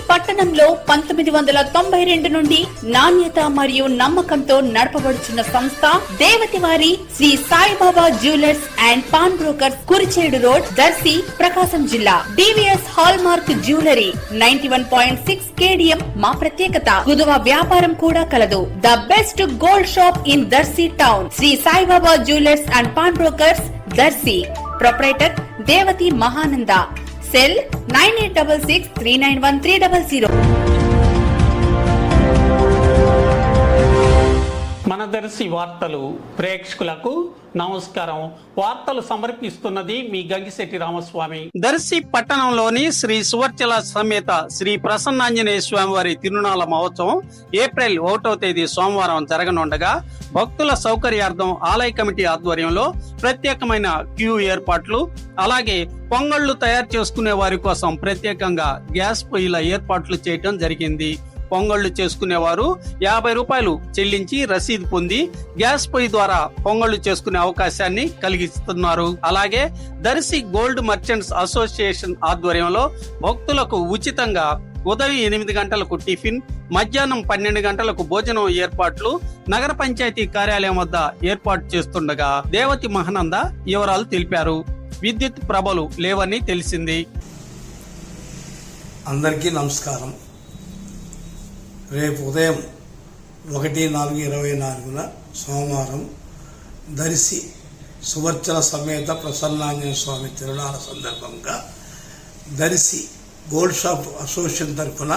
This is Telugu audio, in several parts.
పట్టణంలో 1992 నుండి నాణ్యత మరియు నమ్మకంతో నడపబడుచున్న సంస్థ దేవతివారి Shri Saibaba jewellers and pawn brokers, Kurichedu road, Darsi, Prakasam జిల్లా. DVS hallmark jewellery 91.6 KDM మా ప్రత్యేకత. కుదువ వ్యాపారం కూడా కలదు. The best gold shop in Darsi town. Shri Saibaba jewellers and pawn brokers, Darsi. Proprietor Devathi Mahananda. Cell 9866391300. మన దర్శి వార్తలు ప్రేక్షకులకు నమస్కారం. వార్తలు సమర్పిస్తున్నది మీ గంగిశెట్టి రామస్వామి. దర్శి పట్టణంలోని శ్రీ సువర్చల సమేత శ్రీ ప్రసన్నాంజనేయ స్వామి వారి తిరునాళ్ల మహోత్సవం ఏప్రిల్ 1వ తేదీ సోమవారం జరగనుండగా భక్తుల సౌకర్యార్థం ఆలయ కమిటీ ఆధ్వర్యంలో ప్రత్యేకమైన క్యూ ఏర్పాట్లు, అలాగే పొంగళ్లు తయారు చేసుకునే వారి కోసం ప్రత్యేకంగా గ్యాస్ పొయ్యిల ఏర్పాట్లు చేయడం జరిగింది. పొంగళ్లు చేసుకునేవారు 50 రూపాయలు చెల్లించి రసీదు పొంది గ్యాస్ పొయ్యి ద్వారా పొంగళ్లు చేసుకునే అవకాశాన్ని కలిగిస్తున్నారు. అలాగే దర్శి గోల్డ్ మర్చెంట్స్ అసోసియేషన్ ఆధ్వర్యంలో భక్తులకు ఉచితంగా ఉదయం 8 గంటలకు టిఫిన్, మధ్యాహ్నం 12 గంటలకు భోజనం ఏర్పాట్లు నగర పంచాయతీ కార్యాలయం వద్ద ఏర్పాటు చేస్తుండగా దేవతి మహానంద వివరాలు తెలిపారు. విద్యుత్ ప్రభలు లేవని తెలిసింది. అందరికీ నమస్కారం. రేపు ఉదయం 1/4/24 సోమవారం దర్శి సువర్చల సమేత ప్రసన్నాంజనేయ స్వామి తిరునాళ్ల సందర్భంగా దర్శి గోల్డ్ షాప్ అసోసియేషన్ తరఫున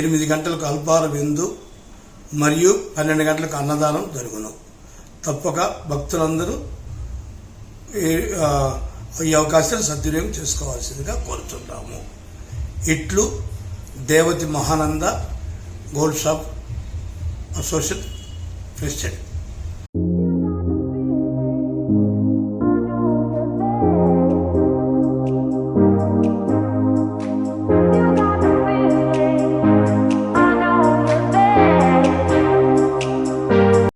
8 గంటలకు అల్పాహార విందు మరియు 12 గంటలకు అన్నదానం జరుగును. తప్పక భక్తులందరూ ఈ అవకాశాన్ని సద్వినియోగం చేసుకోవాల్సిందిగా కోరుతున్నాము. ఇట్లు Devathi Mahananda, gold shop association president.